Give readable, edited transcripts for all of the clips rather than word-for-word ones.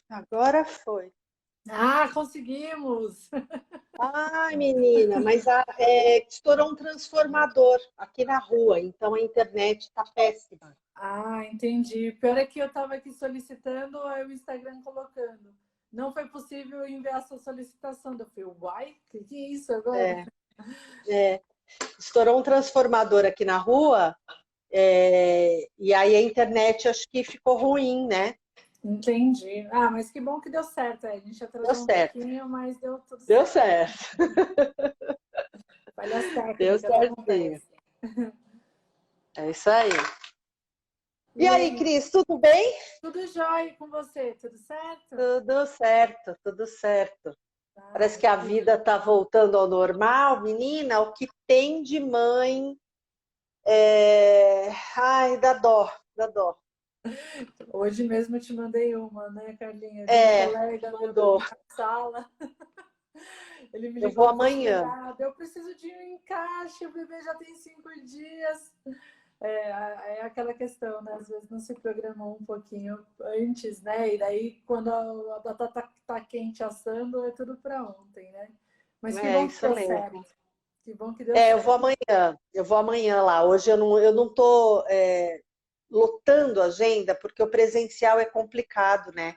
Agora foi. Ah, conseguimos! Ai, menina, mas estourou um transformador aqui na rua, então a internet tá péssima. Ah, entendi. Pior é que eu estava aqui solicitando, aí o Instagram colocando. Não foi possível enviar sua solicitação. Eu falei, uai, que é isso agora? É, é. Estourou um transformador aqui na rua, e aí a internet acho que ficou ruim, né? Entendi. Ah, mas que bom que deu certo. A gente Deu atrasou um certo, pouquinho, mas deu tudo deu certo. certo, Falhas deu técnicas certinho. acontecem. É isso aí. E E aí, aí, Cris, tudo bem? tudo jóia com você? Tudo certo? Tudo certo, tudo certo. Parece Ai, que a vida está voltando ao normal, menina. O que tem de mãe, ai, dá dó, dá dó. hoje mesmo eu te mandei uma, né, Carlinha? De um É, colega meu da mandou. minha sala. Ele me Eu vou ligou amanhã. desesperado. Eu preciso de um encaixe, o bebê já tem 5 dias. É aquela questão, né? Às vezes não se programou um pouquinho antes, né? E daí, quando a batata tá quente assando, é tudo para ontem, né? Mas que É bom que isso deu certo. mesmo. Que bom que deu certo. Eu vou amanhã lá. Hoje eu não tô lotando a agenda porque o presencial é complicado, né?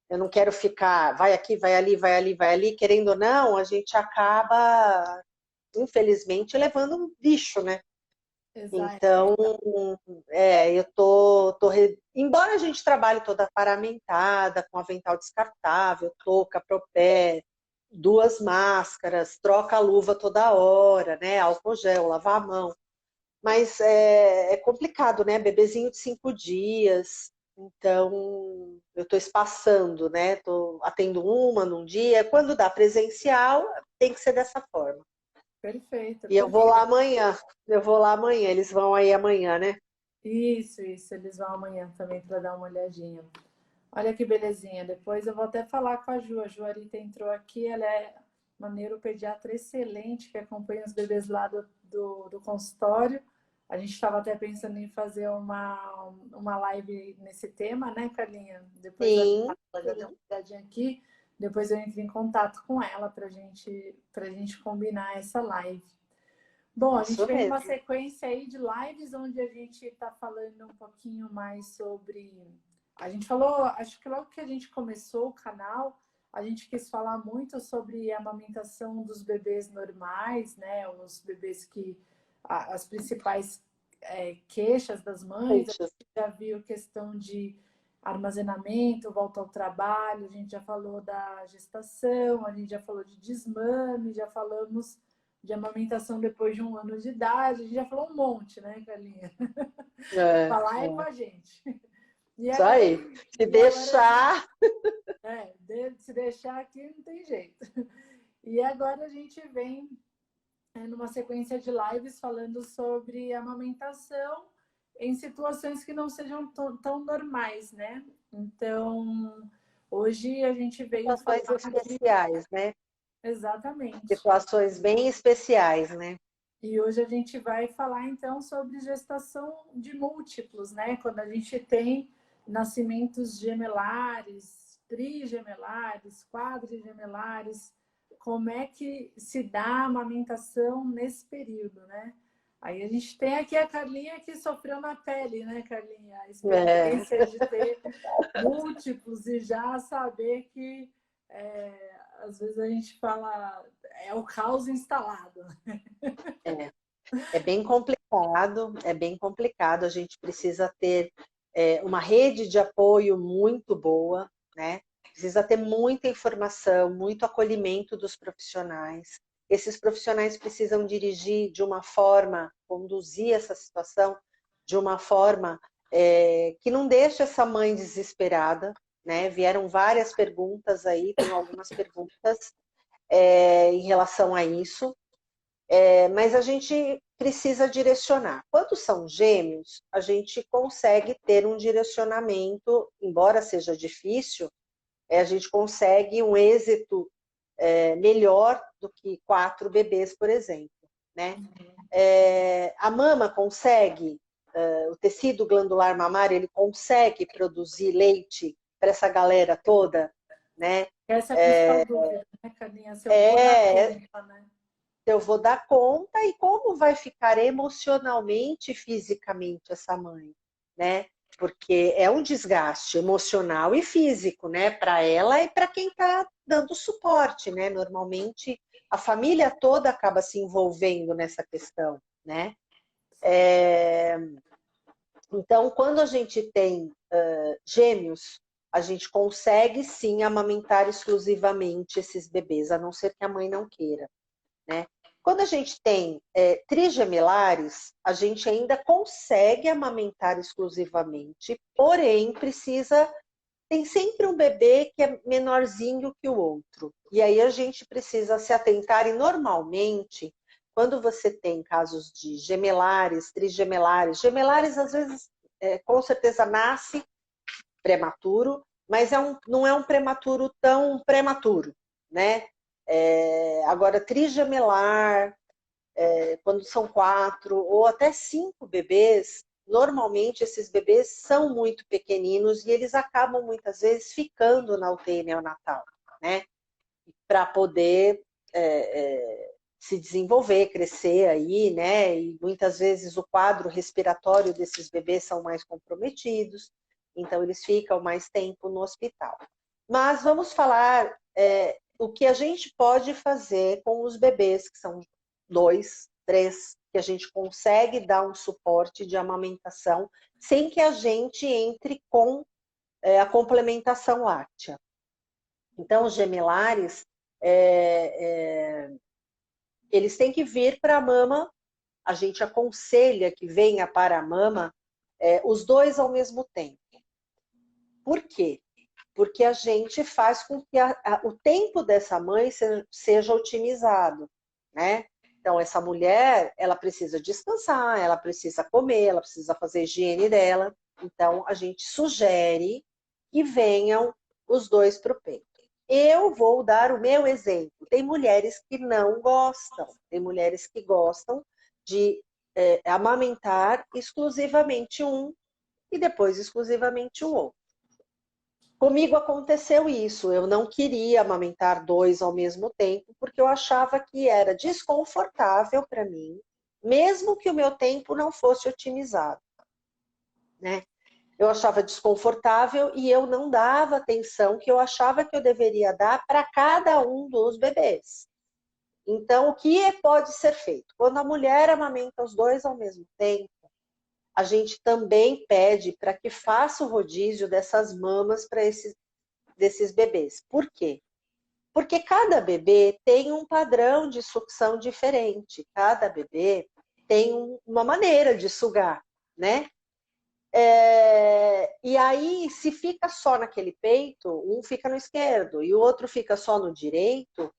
Eu não quero ficar, vai aqui, vai ali, vai ali, vai ali, querendo ou não, a gente acaba, infelizmente, levando um bicho, né? Exato. Então, eu embora a gente trabalhe toda paramentada, com avental descartável, touca, propé, 2 máscaras, troca a luva toda hora, né? Álcool gel, lavar a mão. Mas é complicado, né? Bebezinho de 5 dias. Então, eu estou espaçando, né? Atendo uma num dia. Quando dá presencial, tem que ser dessa forma. Perfeito, E eu vou perfeito. lá amanhã. Eu vou lá amanhã. Eles vão aí amanhã, né? Isso. Eles vão amanhã também para dar uma olhadinha. Olha que belezinha. Depois eu vou até falar com a Ju. A Juarita entrou aqui, ela é uma neuropediatra excelente que acompanha os bebês lá do consultório. A gente estava até pensando em fazer uma live nesse tema, né, Carlinha? Depois ela Sim, já deu uma olhadinha aqui. Depois eu entro em contato com ela para gente combinar essa live. Bom, a gente isso vem numa mesmo. sequência aí de lives onde a gente está falando um pouquinho mais sobre. A gente falou, acho que logo que a gente começou o canal, a gente quis falar muito sobre a amamentação dos bebês normais, né? Os bebês que. As principais queixas das mães. A Deixa. gente já viu questão de armazenamento, volta ao trabalho, a gente já falou da gestação, a gente já falou de desmame, já falamos de amamentação depois de 1 ano de idade. A gente já falou um monte, né, Carlinha? É, Falar é com a gente. E isso agora, aí. Se e agora a gente, deixar. se deixar aqui não tem jeito. E agora a gente vem numa sequência de lives falando sobre amamentação em situações que não sejam tão normais, né? Então, hoje a gente veio Situações falar de. especiais, né? Exatamente. Situações bem especiais, né? E hoje a gente vai falar então sobre gestação de múltiplos, né? Quando a gente tem nascimentos gemelares, trigemelares, quadrigemelares, como é que se dá a amamentação nesse período, né? Aí a gente tem aqui a Carlinha que sofreu na pele, né, Carlinha? A É, experiência de ter múltiplos e já saber que às vezes a gente fala é o caos instalado. é. É bem complicado, é bem complicado. A gente precisa ter uma rede de apoio muito boa, né? Precisa ter muita informação, muito acolhimento dos profissionais. Esses profissionais precisam dirigir de uma forma, conduzir essa situação de uma forma que não deixe essa mãe desesperada, né? Vieram várias perguntas aí, tem algumas perguntas em relação a isso. Mas a gente precisa direcionar. Quando são gêmeos, a gente consegue ter um direcionamento, embora seja difícil, a gente consegue um êxito melhor do que 4 bebês, por exemplo. Né? A mama consegue, o tecido glandular mamário, ele consegue produzir leite essa galera toda, né? Essa é a principal dúvida, né, Carlinha? Se eu vou dar conta, né? Eu vou dar conta e como vai ficar emocionalmente e fisicamente essa mãe, né? Porque é um desgaste emocional e físico, né? Para ela e para quem está dando suporte, né? Normalmente a família toda acaba se envolvendo nessa questão, né? Então, quando a gente tem gêmeos, a gente consegue sim amamentar exclusivamente esses bebês, a não ser que a mãe não queira, né? Quando a gente tem trigemelares, a gente ainda consegue amamentar exclusivamente, porém tem sempre um bebê que é menorzinho que o outro. E aí a gente precisa se atentar e normalmente, quando você tem casos de gemelares, trigemelares, gemelares às vezes com certeza nasce prematuro, mas não é um prematuro tão prematuro, né? Agora, trigemelar, quando são 4 ou até 5 bebês, normalmente esses bebês são muito pequeninos e eles acabam muitas vezes ficando na UTI neonatal, né? Para poder se desenvolver, crescer aí, né? E muitas vezes o quadro respiratório desses bebês são mais comprometidos, então eles ficam mais tempo no hospital. Mas vamos falar o que a gente pode fazer com os bebês, que são 2, 3, que a gente consegue dar um suporte de amamentação sem que a gente entre com a complementação láctea. Então, os gemelares, eles têm que vir para a mama, a gente aconselha que venha para a mama os 2 ao mesmo tempo. Por quê? Porque a gente faz com que o tempo dessa mãe seja otimizado, né? Então, essa mulher, ela precisa descansar, ela precisa comer, ela precisa fazer a higiene dela. Então, a gente sugere que venham os 2 para o peito. Eu vou dar o meu exemplo. Tem mulheres que não gostam, tem mulheres que gostam de amamentar exclusivamente um e depois exclusivamente o outro. Comigo aconteceu isso, eu não queria amamentar 2 ao mesmo tempo, porque eu achava que era desconfortável para mim, mesmo que o meu tempo não fosse otimizado, né? Eu achava desconfortável e eu não dava atenção que eu achava que eu deveria dar para cada um dos bebês. Então, o que pode ser feito? Quando a mulher amamenta os 2 ao mesmo tempo, a gente também pede para que faça o rodízio dessas mamas para desses bebês. Por quê? Porque cada bebê tem um padrão de sucção diferente. Cada bebê tem uma maneira de sugar, né? E aí, se fica só naquele peito, um fica no esquerdo e o outro fica só no direito,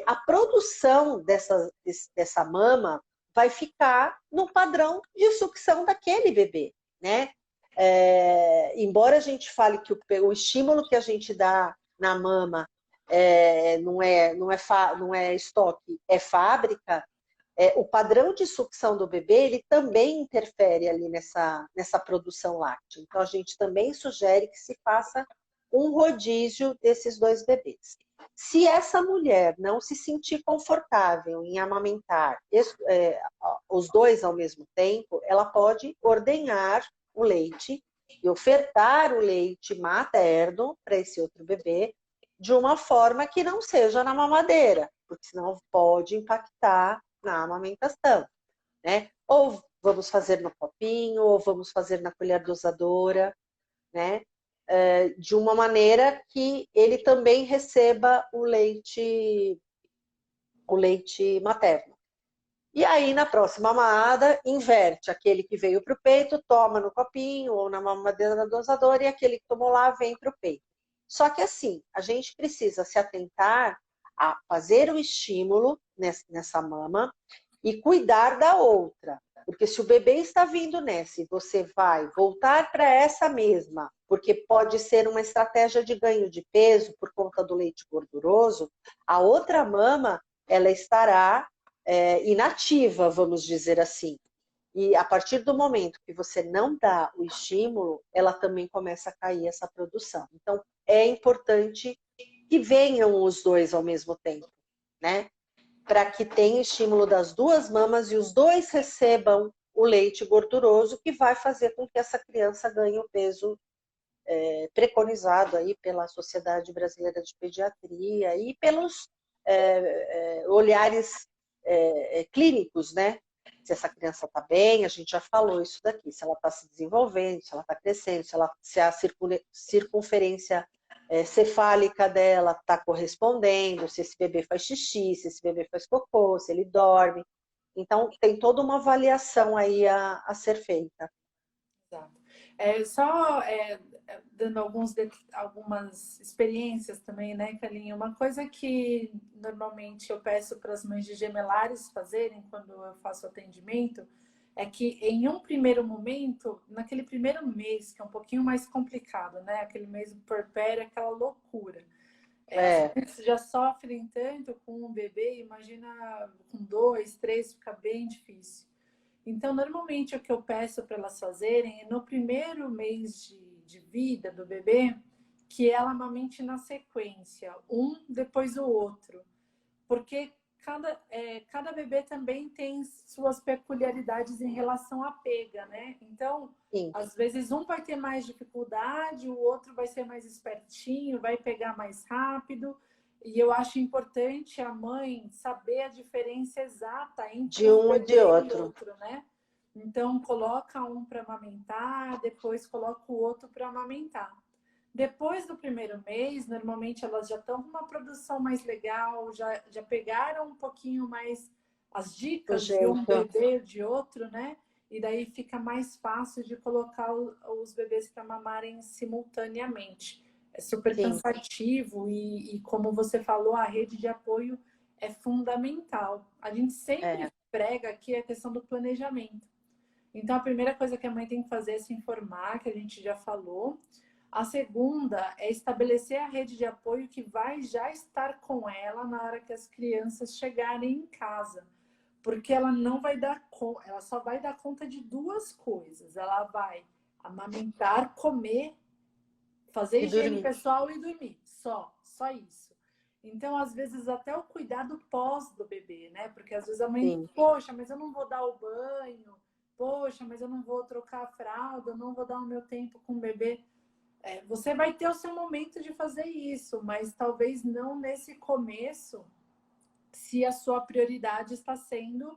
a produção dessa mama vai ficar no padrão de sucção daquele bebê, né? Embora a gente fale que o estímulo que a gente dá na mama não é estoque, é fábrica, o padrão de sucção do bebê ele também interfere ali nessa produção láctea. Então, a gente também sugere que se faça um rodízio desses 2 bebês. Se essa mulher não se sentir confortável em amamentar os 2 ao mesmo tempo, ela pode ordenhar o leite e ofertar o leite materno para esse outro bebê de uma forma que não seja na mamadeira, porque senão pode impactar na amamentação, né? Ou vamos fazer no copinho, ou vamos fazer na colher dosadora, né? De uma maneira que ele também receba o leite materno. E aí, na próxima mamada, inverte. Aquele que veio para o peito, toma no copinho ou na mamadeira dosadora, e aquele que tomou lá vem para o peito. Só que assim, a gente precisa se atentar a fazer o estímulo nessa mama e cuidar da outra. Porque se o bebê está vindo nessa e você vai voltar para essa mesma, porque pode ser uma estratégia de ganho de peso por conta do leite gorduroso, a outra mama ela estará inativa, vamos dizer assim. E a partir do momento que você não dá o estímulo, ela também começa a cair essa produção. Então, é importante que venham os dois ao mesmo tempo, né? Para que tenha estímulo das duas mamas e os dois recebam o leite gorduroso, que vai fazer com que essa criança ganhe o peso preconizado aí pela Sociedade Brasileira de Pediatria e pelos olhares clínicos, né? Se essa criança está bem, a gente já falou isso daqui, se ela está se desenvolvendo, se ela está crescendo, se a circunferência cefálica dela está correspondendo, se esse bebê faz xixi, se esse bebê faz cocô, se ele dorme. Então, tem toda uma avaliação aí a ser feita. Exato. Só dando algumas experiências também, né, Carlinha? Uma coisa que normalmente eu peço para as mães de gemelares fazerem quando eu faço atendimento é que em um primeiro momento, naquele primeiro mês, que é um pouquinho mais complicado, né? Aquele mês do puerpério, aquela loucura. As mães já sofrem tanto com um bebê, imagina com 2, 3, fica bem difícil. Então, normalmente, o que eu peço para elas fazerem é no primeiro mês de vida do bebê, que ela amamente na sequência, um depois o outro. Porque cada bebê também tem suas peculiaridades em relação à pega, né? Então, Sim. às vezes um vai ter mais dificuldade, o outro vai ser mais espertinho, vai pegar mais rápido. E eu acho importante a mãe saber a diferença exata entre De um um e de bebê e outro. outro, né? Então, coloca um para amamentar, depois coloca o outro para amamentar. Depois do primeiro mês, normalmente elas já estão com uma produção mais legal, já pegaram um pouquinho mais as dicas de um bebê de outro, né? E daí fica mais fácil de colocar os bebês para mamarem simultaneamente. É super cansativo e, como você falou, a rede de apoio é fundamental. A gente sempre prega aqui a questão do planejamento. Então, a primeira coisa que a mãe tem que fazer é se informar, que a gente já falou. A segunda é estabelecer a rede de apoio que vai já estar com ela na hora que as crianças chegarem em casa. Porque ela não vai dar conta, ela só vai dar conta de duas coisas. Ela vai amamentar, comer, fazer higiene pessoal e dormir. Só isso. Então, às vezes, até o cuidado pós do bebê, né? Porque às vezes a mãe, poxa, mas eu não vou dar o banho, poxa, mas eu não vou trocar a fralda, eu não vou dar o meu tempo com o bebê. Você vai ter o seu momento de fazer isso, mas talvez não nesse começo, se a sua prioridade está sendo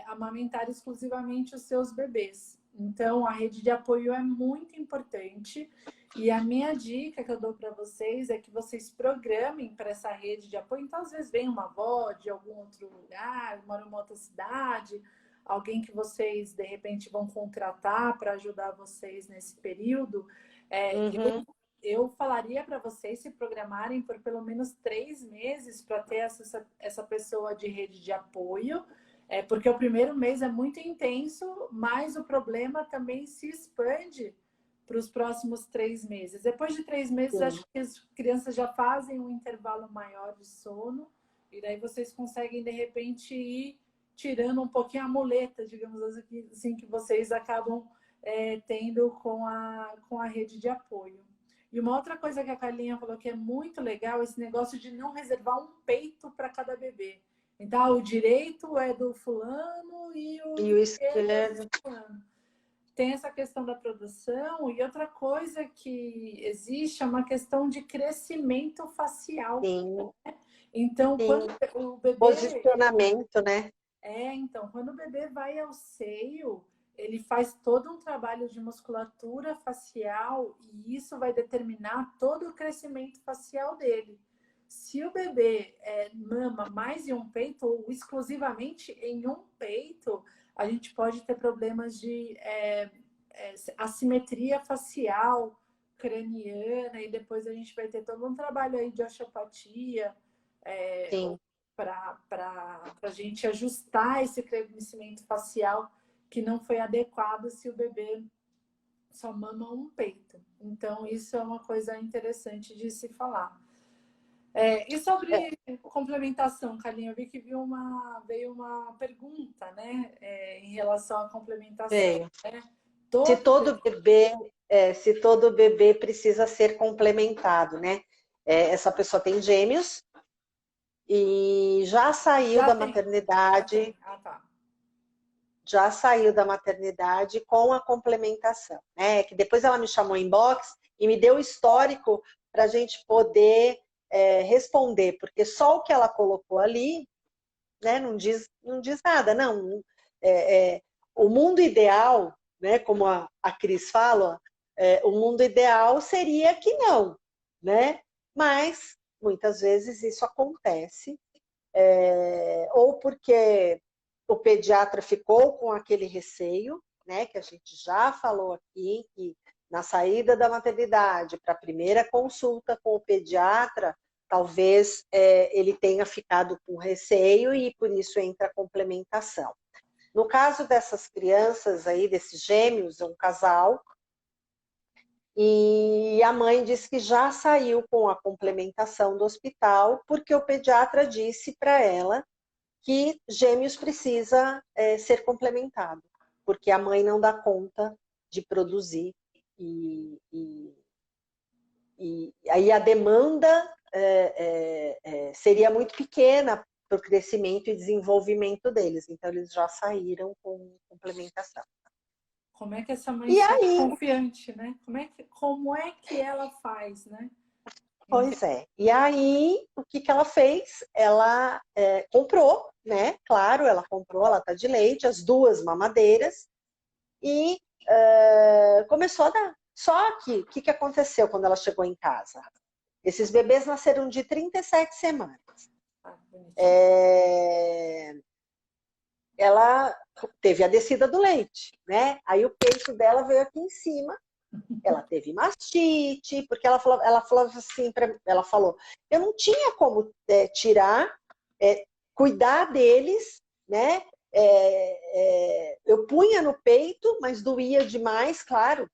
amamentar exclusivamente os seus bebês. Então, a rede de apoio é muito importante. E a minha dica que eu dou para vocês é que vocês programem para essa rede de apoio. Então, às vezes, vem uma avó de algum outro lugar, mora em uma outra cidade, alguém que vocês, de repente, vão contratar para ajudar vocês nesse período. Eu falaria para vocês se programarem por pelo menos 3 meses para ter essa pessoa de rede de apoio, porque o primeiro mês é muito intenso, mas o problema também se expande para os próximos 3 meses. Depois de 3 meses, acho que as crianças já fazem um intervalo maior de sono, e daí vocês conseguem, de repente, ir tirando um pouquinho a muleta, digamos assim, que vocês acabam tendo com a rede de apoio. E uma outra coisa que a Carlinha falou que é muito legal, esse negócio de não reservar um peito para cada bebê. Então, o direito é do fulano e o esquerdo é do fulano. Tem essa questão da produção e outra coisa que existe é uma questão de crescimento facial. Sim. Então, quando o bebê... Posicionamento, né? Então, quando o bebê vai ao seio, ele faz todo um trabalho de musculatura facial e isso vai determinar todo o crescimento facial dele. Se o bebê mama mais em um peito ou exclusivamente em um peito, a gente pode ter problemas de assimetria facial, craniana, e depois a gente vai ter todo um trabalho aí de osteopatia, para a gente ajustar esse crescimento facial que não foi adequado se o bebê só mama um peito. Então, isso é uma coisa interessante de se falar. E sobre complementação, Carlinhos, eu vi que veio uma pergunta, né, em relação à complementação, Veio. né? Se Todo todo bebê, se todo bebê precisa ser complementado, né? Essa pessoa tem gêmeos e já saiu já da tem, já tem. maternidade, Ah, tá. com a complementação, né? Que depois ela me chamou em box e me deu o histórico para a gente poder responder, porque só o que ela colocou ali, né, não diz nada, não. O mundo ideal, né, como a Cris fala, o mundo ideal seria que não, né? Mas muitas vezes isso acontece, ou porque o pediatra ficou com aquele receio, né, que a gente já falou aqui, que na saída da maternidade para a primeira consulta com o pediatra, talvez ele tenha ficado com receio e por isso entra a complementação. No caso dessas crianças aí, desses gêmeos, é um casal, e a mãe disse que já saiu com a complementação do hospital, porque o pediatra disse para ela que gêmeos precisa ser complementado, porque a mãe não dá conta de produzir e aí a demanda seria muito pequena para o crescimento e desenvolvimento deles. Então, eles já saíram com complementação. Como é que essa mãe E sai aí, confiante, né? Como é que ela faz, né? pois é. E aí, o que ela fez? Ela comprou, né? Claro, ela comprou a lata de leite, as duas mamadeiras, e começou a dar. Só que, o que aconteceu quando ela chegou em casa? Esses bebês nasceram de 37 semanas. Ah, bonitinho. Ela teve a descida do leite, né? Aí o peito dela veio aqui em cima. Ela teve mastite, porque ela falou assim, ela falou, eu não tinha como tirar, cuidar deles, né? Eu punha no peito, mas doía demais, claro.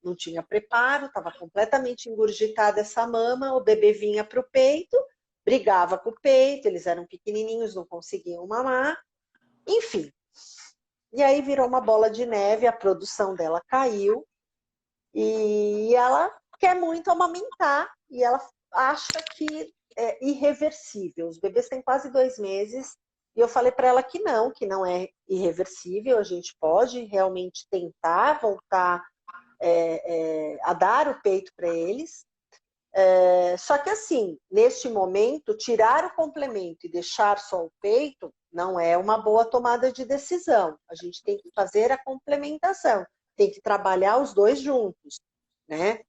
Não tinha preparo, estava completamente engurgitada essa mama, o bebê vinha para o peito, brigava com o peito, eles eram pequenininhos, não conseguiam mamar, enfim. E aí virou uma bola de neve, a produção dela caiu e ela quer muito amamentar e ela acha que é irreversível. Os bebês têm quase 2 meses e eu falei para ela que não é irreversível, a gente pode realmente tentar voltar a dar o peito para eles. Só que assim, neste momento, tirar o complemento e deixar só o peito não é uma boa tomada de decisão. A gente tem que fazer a complementação, tem que trabalhar os dois juntos, né?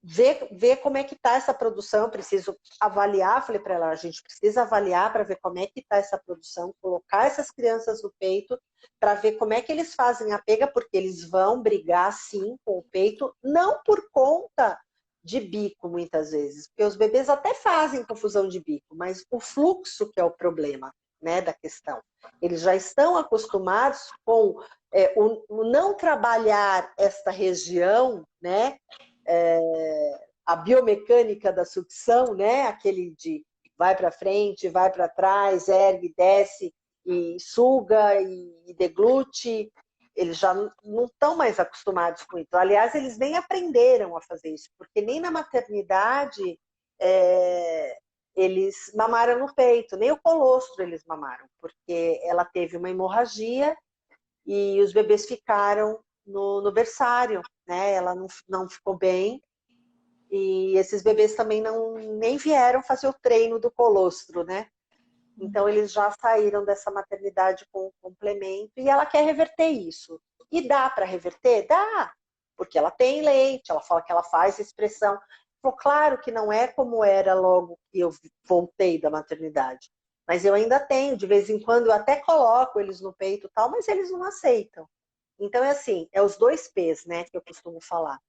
Ver como é que está essa produção, preciso avaliar, falei para ela, a gente precisa avaliar para ver como é que está essa produção, colocar essas crianças no peito, para ver como é que eles fazem a pega, porque eles vão brigar sim com o peito, não por conta de bico muitas vezes, porque os bebês até fazem confusão de bico, mas o fluxo que é o problema, né, da questão. Eles já estão acostumados com o não trabalhar esta região, né, a biomecânica da sucção, né? Aquele de vai para frente, vai para trás, ergue, desce e suga e deglute. Eles já não estão mais acostumados com isso. Aliás, eles nem aprenderam a fazer isso, porque nem na maternidade eles mamaram no peito, nem o colostro eles mamaram, porque ela teve uma hemorragia e os bebês ficaram no berçário, né? Ela não ficou bem e esses bebês também nem vieram fazer o treino do colostro, né? Então eles já saíram dessa maternidade com o complemento e ela quer reverter isso. E dá para reverter? Dá, porque ela tem leite, ela fala que ela faz expressão. Falou, claro que não é como era logo que eu voltei da maternidade, mas eu ainda tenho, de vez em quando eu até coloco eles no peito e tal, mas eles não aceitam. Então é assim, é os 2 P's, né, que eu costumo falar.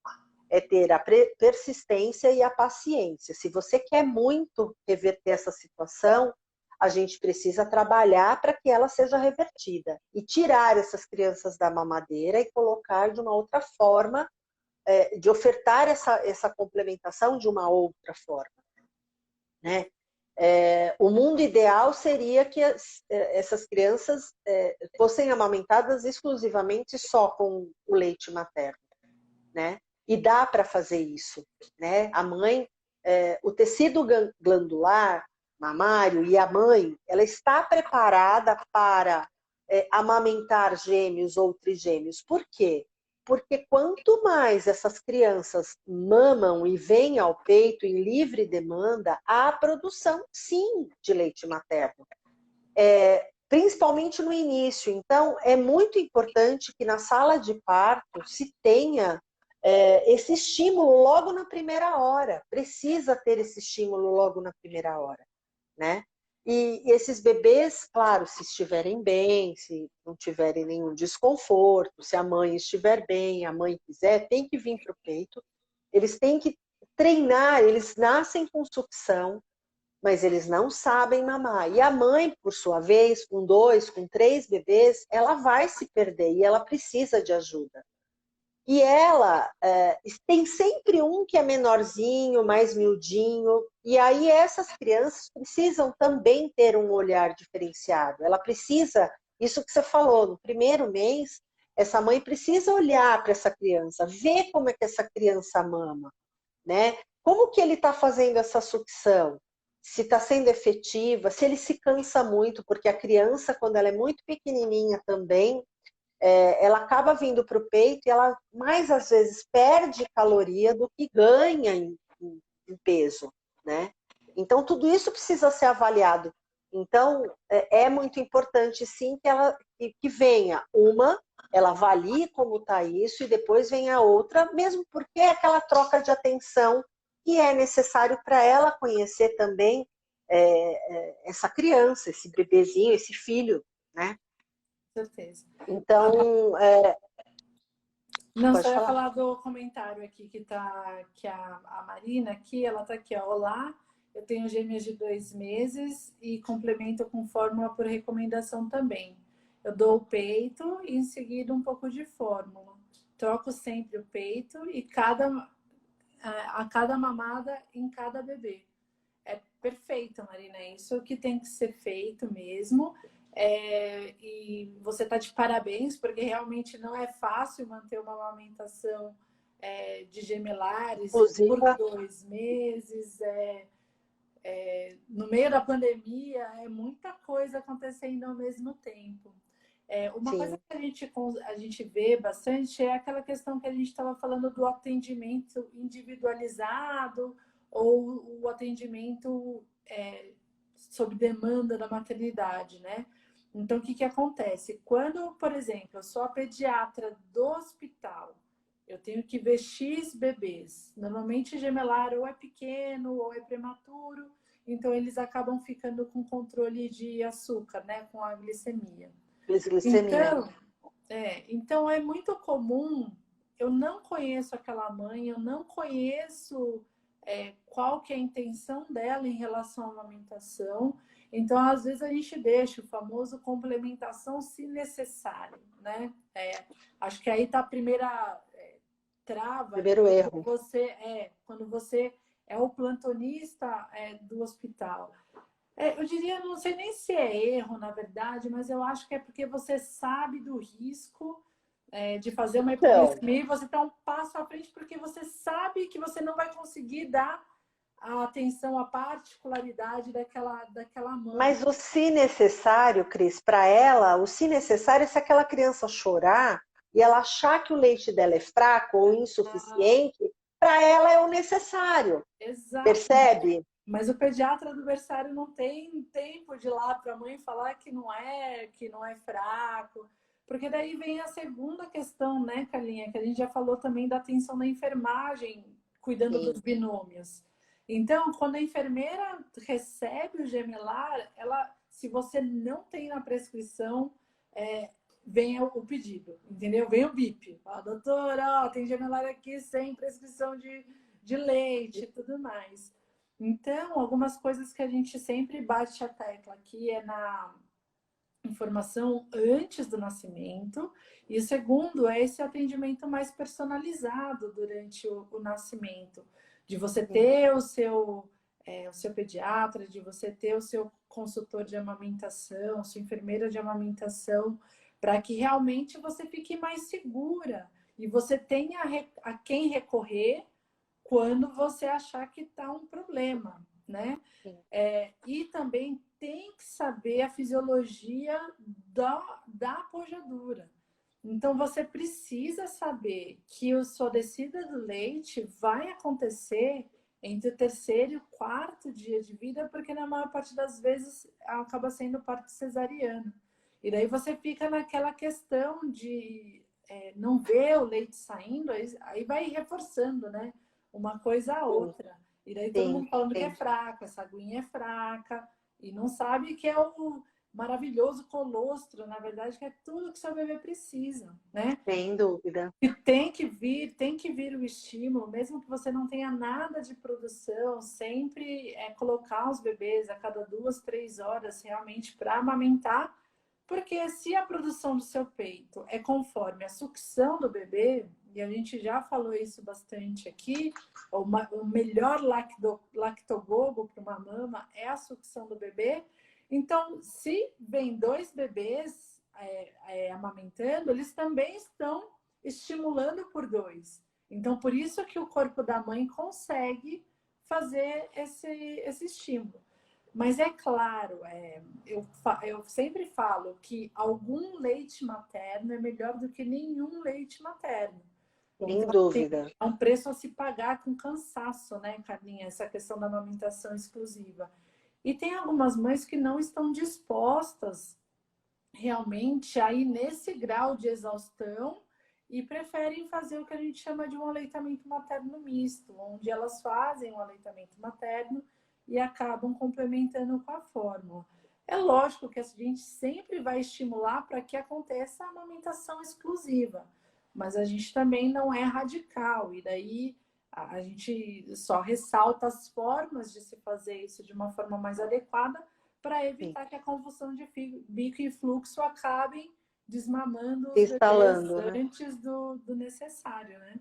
É ter a persistência e a paciência. Se você quer muito reverter essa situação, a gente precisa trabalhar para que ela seja revertida e tirar essas crianças da mamadeira e colocar de uma outra forma de ofertar essa complementação de uma outra forma, né? O mundo ideal seria que essas crianças fossem amamentadas exclusivamente só com o leite materno, né? E dá para fazer isso, né? A mãe, o tecido glandular mamário e a mãe, ela está preparada para amamentar gêmeos ou trigêmeos. Por quê? Porque quanto mais essas crianças mamam e vêm ao peito em livre demanda, há produção, sim, de leite materno. Principalmente no início. Então, é muito importante que na sala de parto se tenha esse estímulo logo na primeira hora. Precisa ter esse estímulo logo na primeira hora, né? E esses bebês, claro, se estiverem bem, se não tiverem nenhum desconforto, se a mãe estiver bem, a mãe quiser, tem que vir para o peito. Eles têm que treinar, eles nascem com sucção, mas eles não sabem mamar. E a mãe, por sua vez, com 2, com 3 bebês, ela vai se perder e ela precisa de ajuda. E ela tem sempre um que é menorzinho, mais miudinho, e aí essas crianças precisam também ter um olhar diferenciado. Ela precisa, isso que você falou, no primeiro mês, essa mãe precisa olhar para essa criança, ver como é que essa criança mama, né? Como que ele está fazendo essa sucção? Se está sendo efetiva, se ele se cansa muito, porque a criança, quando ela é muito pequenininha também, ela acaba vindo para o peito e ela mais às vezes perde caloria do que ganha em peso, né? Então tudo isso precisa ser avaliado. Então é muito importante sim que venha uma, ela avalie como está isso e depois vem a outra, mesmo porque é aquela troca de atenção que é necessário para ela conhecer também essa criança, esse bebezinho, esse filho, né? Com certeza. Então, Não, pode só ia falar. falar do comentário aqui que a Marina aqui, ela tá aqui, ó. Olá, eu tenho gêmeas de 2 meses e complemento com fórmula por recomendação também. Eu dou o peito e em seguida um pouco de fórmula. Troco sempre o peito e a cada mamada em cada bebê. É perfeito, Marina. É isso que tem que ser feito mesmo. E você está de parabéns, porque realmente não é fácil manter uma amamentação de gemelares por Inclusive, 2 meses. No meio da pandemia, é muita coisa acontecendo ao mesmo tempo. Uma coisa sim, que a gente vê bastante é aquela questão que a gente estava falando do atendimento individualizado ou o atendimento sob demanda da maternidade, né? Então, o que, que acontece? Quando, por exemplo, eu sou a pediatra do hospital, eu tenho que ver X bebês. Normalmente, gemelar ou é pequeno ou é prematuro, então eles acabam ficando com controle de açúcar, né? Com a glicemia. glicemia. Então é muito comum, eu não conheço aquela mãe, eu não conheço qual que é a intenção dela em relação à amamentação. Então, às vezes, a gente deixa o famoso complementação se necessário, né? Acho que aí está a primeira trava ali, Primeiro erro. quando você é o plantonista do hospital. Eu diria, não sei nem se é erro, na verdade, mas eu acho que é porque você sabe do risco de fazer uma Então, hipoglicemia e você está um passo à frente porque você sabe que você não vai conseguir dar a atenção à particularidade daquela mãe. mas o se necessário, Cris, para ela, o se necessário é se aquela criança chorar e ela achar que o leite dela é fraco ou insuficiente, para ela é o necessário. Exato. Percebe? Mas o pediatra do berçário não tem tempo de ir lá para a mãe falar que não é fraco. Porque daí vem a segunda questão, né, Carlinha, que a gente já falou também da atenção da enfermagem, cuidando dos Sim. binômios. Então, quando a enfermeira recebe o gemelar, se você não tem na prescrição, vem o pedido, entendeu? Vem o BIP. Ó, doutora, ó, tem gemelar aqui sem prescrição de leite e tudo mais. Então, algumas coisas que a gente sempre bate a tecla aqui informação antes do nascimento, e o segundo é esse atendimento mais personalizado durante o nascimento, de você ter o seu pediatra, de você ter o seu consultor de amamentação, sua enfermeira de amamentação, para que realmente você fique mais segura e você tenha a quem recorrer quando você achar que está um problema, né? E também tem que saber a fisiologia da pojadura. Então, você precisa saber que a sua descida do leite vai acontecer entre o terceiro e o quarto dia de vida, porque na maior parte das vezes acaba sendo parto cesariano. E daí você fica naquela questão de não ver o leite saindo, aí vai reforçando, né? Uma coisa a outra. E daí todo mundo falando que é fraca, essa aguinha é fraca, e não sabe que é o maravilhoso colostro, na verdade, que é tudo que seu bebê precisa, né? Sem dúvida. E tem que vir o estímulo, mesmo que você não tenha nada de produção, sempre colocar os bebês a cada 2, 3 horas realmente para amamentar, porque se a produção do seu peito é conforme a sucção do bebê, e a gente já falou isso bastante aqui, o melhor lactogogo para uma mama é a sucção do bebê. Então, se vem 2 bebês amamentando, eles também estão estimulando por 2. Então, por isso que o corpo da mãe consegue fazer esse estímulo. Mas é claro, eu sempre falo que algum leite materno é melhor do que nenhum leite materno. Sem Então, dúvida. é um preço a se pagar com cansaço, né, Carlinha? Essa questão da amamentação exclusiva. E tem algumas mães que não estão dispostas realmente a ir nesse grau de exaustão e preferem fazer o que a gente chama de um aleitamento materno misto, onde elas fazem um aleitamento materno e acabam complementando com a fórmula. É lógico que a gente sempre vai estimular para que aconteça a amamentação exclusiva, mas a gente também não é radical, e daí a gente só ressalta as formas de se fazer isso de uma forma mais adequada para evitar que a convulsão de bico e fluxo acabem desmamando os bebês antes do necessário, né?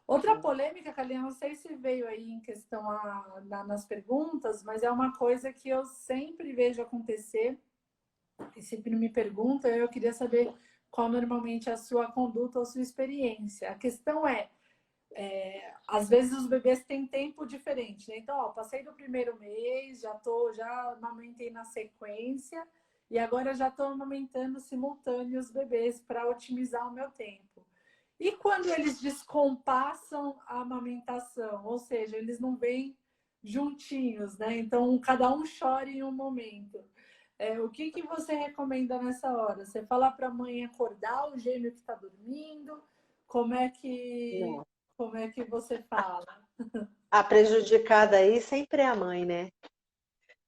Outra polêmica, Kalina, não sei se veio aí em questão nas perguntas, mas é uma coisa que eu sempre vejo acontecer e sempre me perguntam, eu queria saber qual normalmente é a sua conduta ou sua experiência. A questão às vezes os bebês têm tempo diferente, né? Então, passei do primeiro mês, já amamentei na sequência e agora já estou amamentando simultâneo os bebês para otimizar o meu tempo. E quando eles descompassam a amamentação, ou seja, eles não vêm juntinhos, né? Então, cada um chora em um momento. O que você recomenda nessa hora? Você fala para a mãe acordar o gêmeo que está dormindo? Como é que você fala? A prejudicada aí sempre é a mãe, né?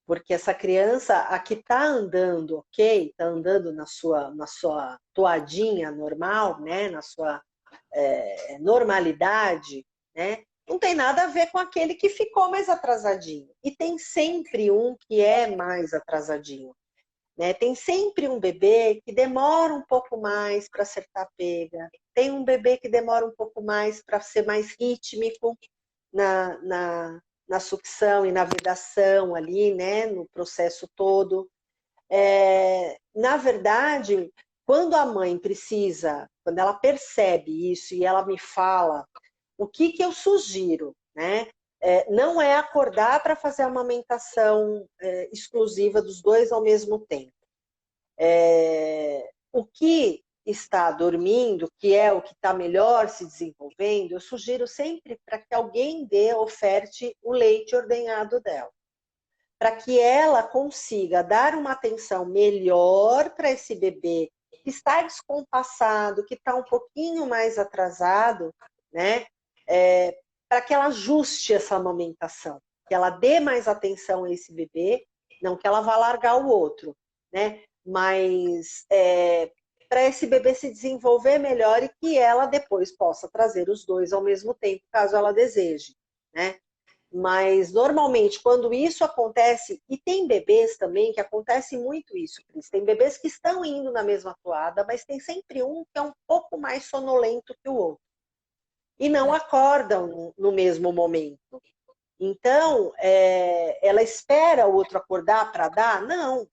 Porque essa criança, a que está andando, ok? Está andando na sua toadinha normal, né? Na sua normalidade, né? Não tem nada a ver com aquele que ficou mais atrasadinho. E tem sempre um que é mais atrasadinho. Né? Tem sempre um bebê que demora um pouco mais para acertar a pega. Tem um bebê que demora um pouco mais para ser mais rítmico na sucção e na vedação ali, né? No processo todo. Na verdade, quando a mãe precisa, quando ela percebe isso e ela me fala, o que eu sugiro, né? Não é acordar para fazer a amamentação exclusiva dos 2 ao mesmo tempo. O que está dormindo, que é o que está melhor se desenvolvendo, eu sugiro sempre para que alguém oferte o leite ordenhado dela. Para que ela consiga dar uma atenção melhor para esse bebê que está descompassado, que está um pouquinho mais atrasado, né? Para que ela ajuste essa amamentação, que ela dê mais atenção a esse bebê, não que ela vá largar o outro, né? Mas para esse bebê se desenvolver melhor e que ela depois possa trazer os 2 ao mesmo tempo, caso ela deseje, né? Mas, normalmente, quando isso acontece, e tem bebês também que acontece muito isso, Cris. Tem bebês que estão indo na mesma toada, mas tem sempre um que é um pouco mais sonolento que o outro. E não acordam no mesmo momento. Então, ela espera o outro acordar para dar? Não.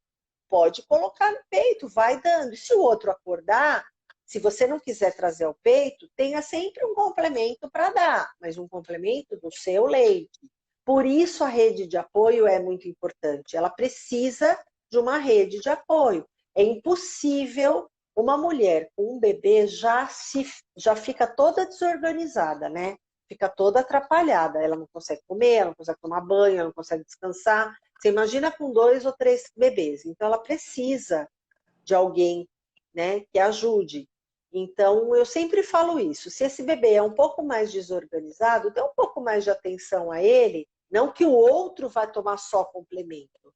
Pode colocar no peito, vai dando. E se o outro acordar, se você não quiser trazer ao peito, tenha sempre um complemento para dar, mas um complemento do seu leite. Por isso a rede de apoio é muito importante. Ela precisa de uma rede de apoio. É impossível uma mulher com um bebê já fica toda desorganizada, né? Fica toda atrapalhada. Ela não consegue comer, ela não consegue tomar banho, ela não consegue descansar. Você imagina com 2 ou 3 bebês. Então, ela precisa de alguém, né, que ajude. Então, eu sempre falo isso. Se esse bebê é um pouco mais desorganizado, dê um pouco mais de atenção a ele. Não que o outro vai tomar só complemento,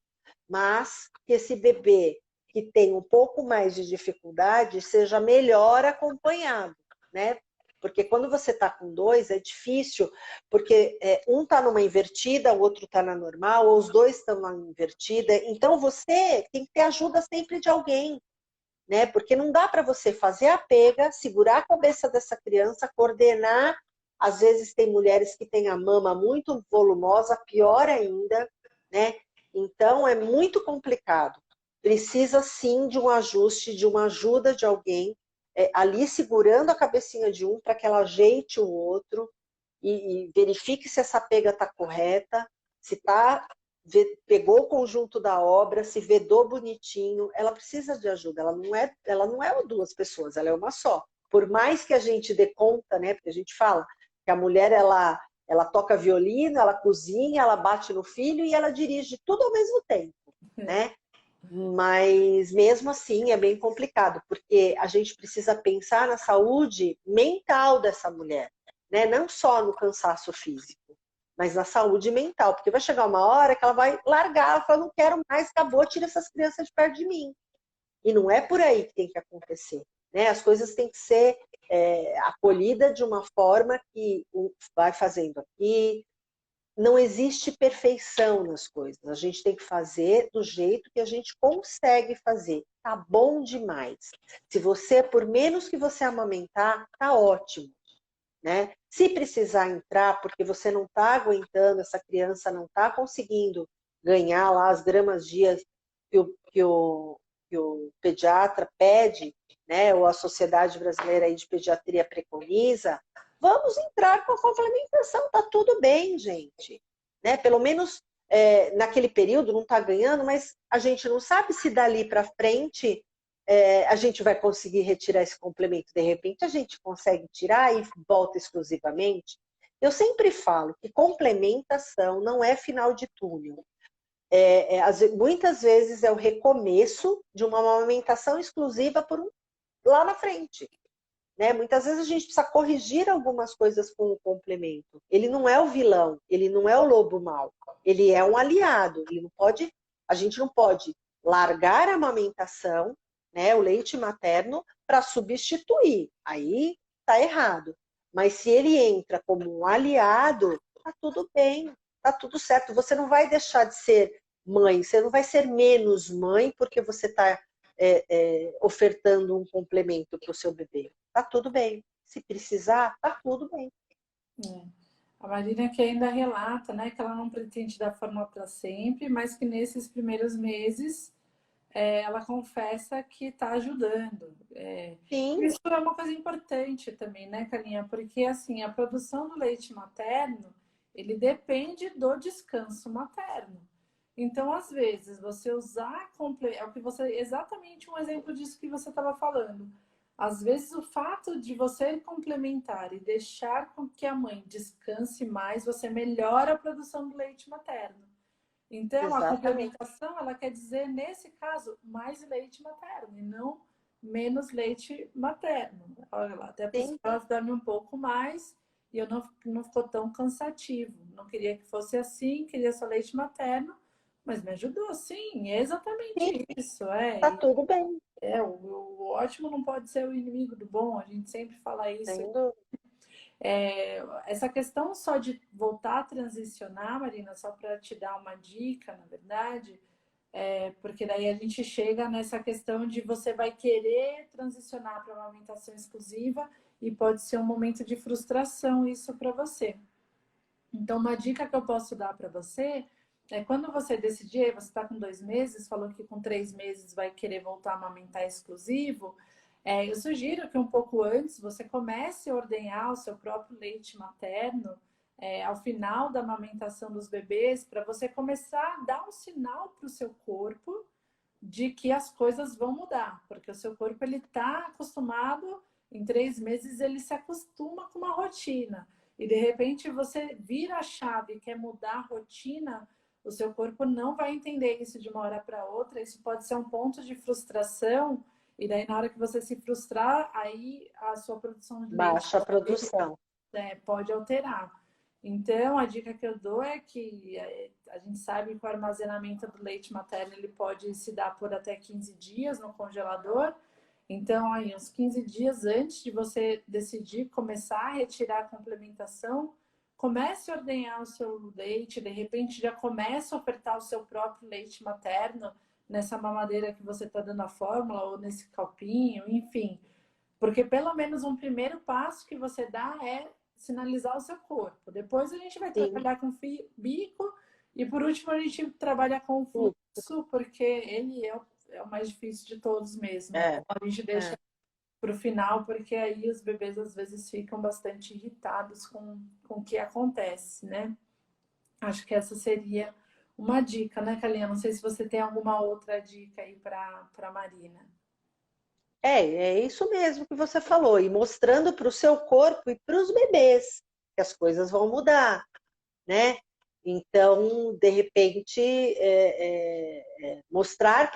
mas que esse bebê que tem um pouco mais de dificuldade seja melhor acompanhado, né? Porque quando você está com 2 é difícil, porque um está numa invertida, o outro está na normal, ou os dois estão na invertida. Então você tem que ter ajuda sempre de alguém, né? Porque não dá para você fazer a pega, segurar a cabeça dessa criança, coordenar. Às vezes tem mulheres que têm a mama muito volumosa, pior ainda, né? Então é muito complicado. Precisa sim de um ajuste, de uma ajuda de alguém, ali segurando a cabecinha de um para que ela ajeite o outro e verifique se essa pega está correta, se tá, pegou o conjunto da obra, se vedou bonitinho. Ela precisa de ajuda, ela não é 2 pessoas, ela é uma só. Por mais que a gente dê conta, né? Porque a gente fala que a mulher ela toca violino, ela cozinha, ela bate no filho e ela dirige tudo ao mesmo tempo, né? Mas mesmo assim é bem complicado, porque a gente precisa pensar na saúde mental dessa mulher, né? Não só no cansaço físico, mas na saúde mental, porque vai chegar uma hora que ela vai largar, ela fala, não quero mais, acabou, tira essas crianças de perto de mim. E não é por aí que tem que acontecer, né? As coisas têm que ser acolhidas de uma forma que vai fazendo aqui. Não existe perfeição nas coisas. A gente tem que fazer do jeito que a gente consegue fazer. Tá bom demais. Se você, por menos que você amamentar, tá ótimo, né? Se precisar entrar porque você não está aguentando, essa criança não está conseguindo ganhar lá as gramas dias que o pediatra pede, né? Ou a Sociedade Brasileira aí de Pediatria preconiza, vamos entrar com a complementação, tá tudo bem, gente. Né? Pelo menos naquele período não está ganhando, mas a gente não sabe se dali para frente a gente vai conseguir retirar esse complemento. De repente a gente consegue tirar e volta exclusivamente. Eu sempre falo que complementação não é final de túnel. Muitas vezes é o recomeço de uma amamentação exclusiva lá na frente. Né? Muitas vezes a gente precisa corrigir algumas coisas com o complemento. Ele não é o vilão, ele não é o lobo mau, ele é um aliado. A gente não pode largar a amamentação, né, o leite materno, para substituir. Aí está errado. Mas se ele entra como um aliado, tá tudo bem, tá tudo certo. Você não vai deixar de ser mãe, você não vai ser menos mãe porque você está ofertando um complemento para o seu bebê. Tá tudo bem. Se precisar, tá tudo bem. A Marina que ainda relata, né, que ela não pretende dar fórmula para sempre, mas que nesses primeiros meses ela confessa que está ajudando. Sim. Isso é uma coisa importante também, né, Carlinha? Porque assim, a produção do leite materno, ele depende do descanso materno. Então, às vezes, você usar é o que você exatamente um exemplo disso que você estava falando. Às vezes, o fato de você complementar e deixar com que a mãe descanse mais, você melhora a produção do leite materno. Então, a Exatamente. complementação, ela quer dizer, nesse caso, mais leite materno e não menos leite materno. Olha lá, até Sim. para dormir um pouco mais e eu não ficou tão cansativo. Não queria que fosse assim, queria só leite materno, mas me ajudou, sim, é exatamente Sim. isso. Tá tudo bem. O ótimo não pode ser o inimigo do bom, a gente sempre fala isso. Sem dúvida. Essa questão só de voltar a transicionar, Marina, só para te dar uma dica, na verdade, porque daí a gente chega nessa questão de você vai querer transicionar para uma amamentação exclusiva e pode ser um momento de frustração isso para você. Então, uma dica que eu posso dar para você é quando você decidir, você está com 2 meses, falou que com 3 meses vai querer voltar a amamentar exclusivo, eu sugiro que um pouco antes você comece a ordenhar o seu próprio leite materno ao final da amamentação dos bebês, para você começar a dar um sinal para o seu corpo de que as coisas vão mudar, porque o seu corpo ele está acostumado, em 3 meses ele se acostuma com uma rotina. E de repente você vira a chave e quer mudar a rotina, o seu corpo não vai entender isso de uma hora para outra. Isso pode ser um ponto de frustração, e daí na hora que você se frustrar, aí a sua produção de leite Baixa a produção. pode alterar. Então, a dica que eu dou é que a gente sabe que o armazenamento do leite materno ele pode se dar por até 15 dias no congelador. Então, aí, uns 15 dias antes de você decidir começar a retirar a complementação, comece a ordenhar o seu leite, de repente já comece a ofertar o seu próprio leite materno nessa mamadeira que você está dando a fórmula ou nesse copinho, enfim. Porque pelo menos um primeiro passo que você dá é sinalizar o seu corpo. Depois a gente vai Sim. trabalhar com bico e por último a gente trabalha com o fluxo, porque ele é o mais difícil de todos mesmo. Então, a gente deixa para o final, porque aí os bebês às vezes ficam bastante irritados com o que acontece, né? Acho que essa seria uma dica, né, Kalinha? Não sei se você tem alguma outra dica aí para Marina. É isso mesmo que você falou, e mostrando para o seu corpo e para os bebês que as coisas vão mudar, né? Então, de repente, mostrar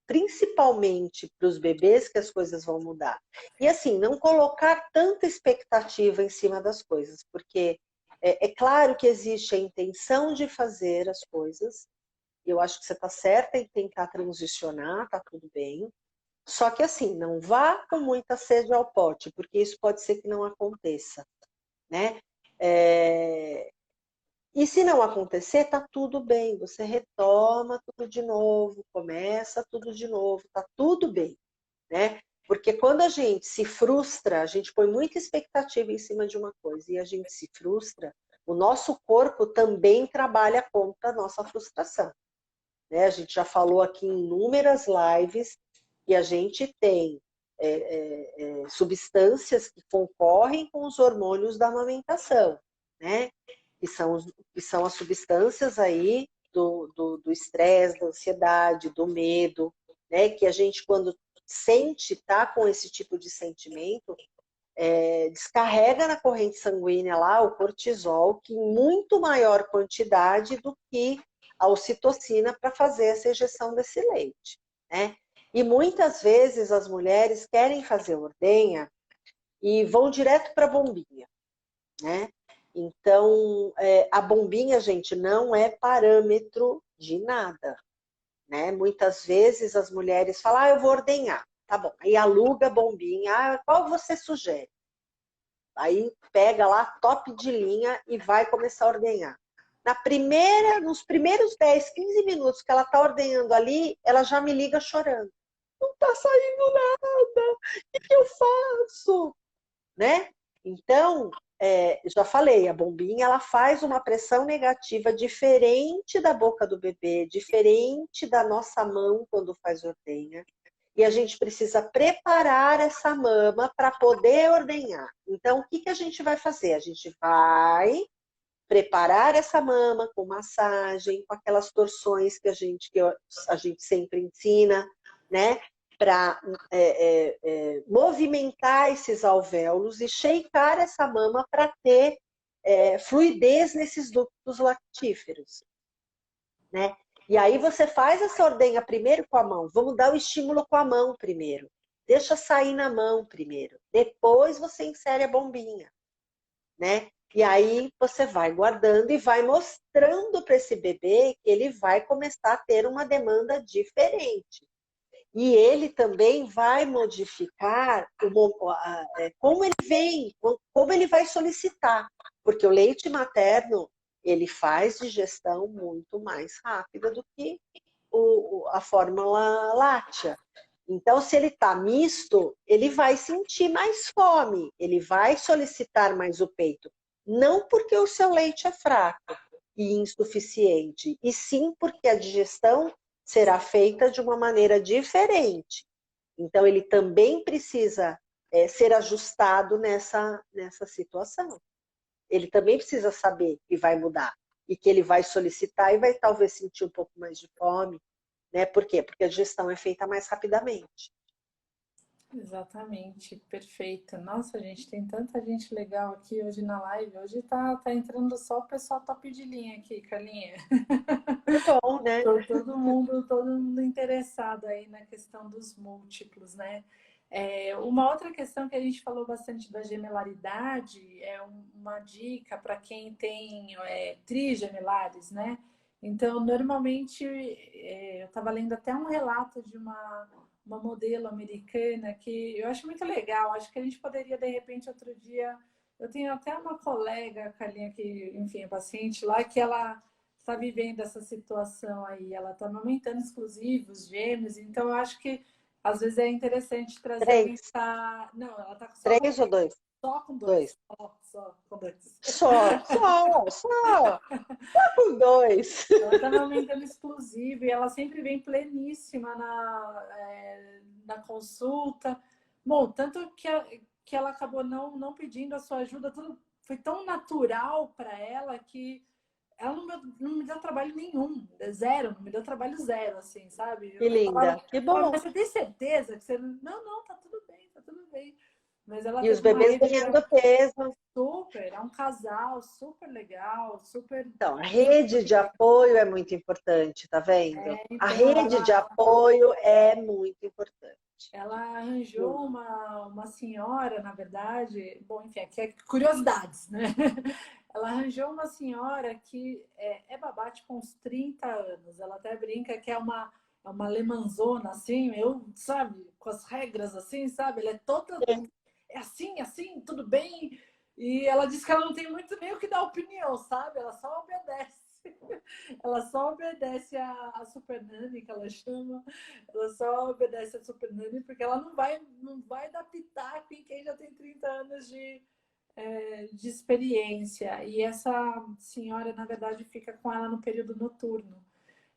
principalmente para os bebês que as coisas vão mudar. E assim, não colocar tanta expectativa em cima das coisas, porque é claro que existe a intenção de fazer as coisas, e eu acho que você está certa em tentar transicionar, tá tudo bem. Só que assim, não vá com muita sede ao pote, porque isso pode ser que não aconteça, né? E se não acontecer, tá tudo bem. Você retoma tudo de novo, começa tudo de novo, tá tudo bem, né? Porque quando a gente se frustra, a gente põe muita expectativa em cima de uma coisa e a gente se frustra, o nosso corpo também trabalha contra a nossa frustração, né? A gente já falou aqui em inúmeras lives que a gente tem substâncias que concorrem com os hormônios da amamentação, né? Que são as substâncias aí do estresse, da ansiedade, do medo, né? Que a gente, quando sente, tá com esse tipo de sentimento, descarrega na corrente sanguínea lá o cortisol, que em muito maior quantidade do que a ocitocina para fazer essa ejeção desse leite, né? E muitas vezes as mulheres querem fazer ordenha e vão direto para a bombinha, né? Então, a bombinha, gente, não é parâmetro de nada, né? Muitas vezes as mulheres falam, eu vou ordenhar, tá bom. Aí aluga a bombinha, qual você sugere? Aí pega lá, top de linha e vai começar a ordenhar. Nos primeiros 10, 15 minutos que ela tá ordenhando ali, ela já me liga chorando. Não tá saindo nada, o que eu faço? Né? Então, já falei, a bombinha ela faz uma pressão negativa diferente da boca do bebê, diferente da nossa mão quando faz ordenha. E a gente precisa preparar essa mama para poder ordenhar. Então, o que a gente vai fazer? A gente vai preparar essa mama com massagem, com aquelas torções que a gente sempre ensina, né? Para movimentar esses alvéolos e shakear essa mama para ter fluidez nesses ductos lactíferos, né? E aí você faz essa ordenha primeiro com a mão. Vamos dar o estímulo com a mão primeiro. Deixa sair na mão primeiro. Depois você insere a bombinha, né? E aí você vai guardando e vai mostrando para esse bebê que ele vai começar a ter uma demanda diferente. E ele também vai modificar como ele vem, como ele vai solicitar. Porque o leite materno, ele faz digestão muito mais rápida do que a fórmula láctea. Então, se ele está misto, ele vai sentir mais fome, ele vai solicitar mais o peito. Não porque o seu leite é fraco e insuficiente, e sim porque a digestão será feita de uma maneira diferente. Então, ele também precisa ser ajustado nessa situação. Ele também precisa saber que vai mudar e que ele vai solicitar e vai talvez sentir um pouco mais de fome, né? Por quê? Porque a digestão é feita mais rapidamente. Exatamente, perfeito. Nossa, gente, tem tanta gente legal aqui hoje na live. Hoje tá entrando só o pessoal top de linha aqui, Carlinha. Que bom, né? Todo mundo interessado aí na questão dos múltiplos, né? Uma outra questão que a gente falou bastante da gemelaridade é uma dica para quem tem trigemelares, né? Então, normalmente, eu estava lendo até um relato de uma modelo americana que eu acho muito legal. Acho que a gente poderia, de repente, outro dia. Eu tenho até uma colega, Carlinha, que, enfim, é paciente lá, que ela está vivendo essa situação aí. Ela está amamentando exclusivos, gêmeos, então eu acho que às vezes é interessante trazer alguém que 3. está. Não, ela está só com 3 ou 2? só com dois. 2. Só com dois. Só com 2. Ela está amamentando exclusivo e ela sempre vem pleníssima na consulta. Bom, tanto que ela acabou não pedindo a sua ajuda, tudo foi tão natural para ela que ela não me deu trabalho nenhum, zero, não me deu trabalho zero, assim, sabe? Que linda, que bom. Mas você tem certeza que você. Não, tá tudo bem, tá tudo bem. Mas ela E os teve uma bebês rede ganhando peso. super, é um casal super legal, super. Então, a rede de apoio é muito importante, tá vendo? A Então, rede de apoio é muito importante. ela arranjou uma senhora, na verdade, bom, enfim, aqui é curiosidades, né? Ela arranjou uma senhora que é babá tipo uns 30 anos. Ela até brinca que é uma alemanzona, assim, sabe, com as regras assim, sabe? Ela é toda. É assim, tudo bem. E ela diz que ela não tem muito nem o que dar opinião, sabe? Ela só obedece. Ela só obedece a Super Nani, que ela chama. Ela só obedece a Super Nani porque ela não vai dar pitaco em quem já tem 30 anos de experiência. E essa senhora, na verdade, fica com ela no período noturno.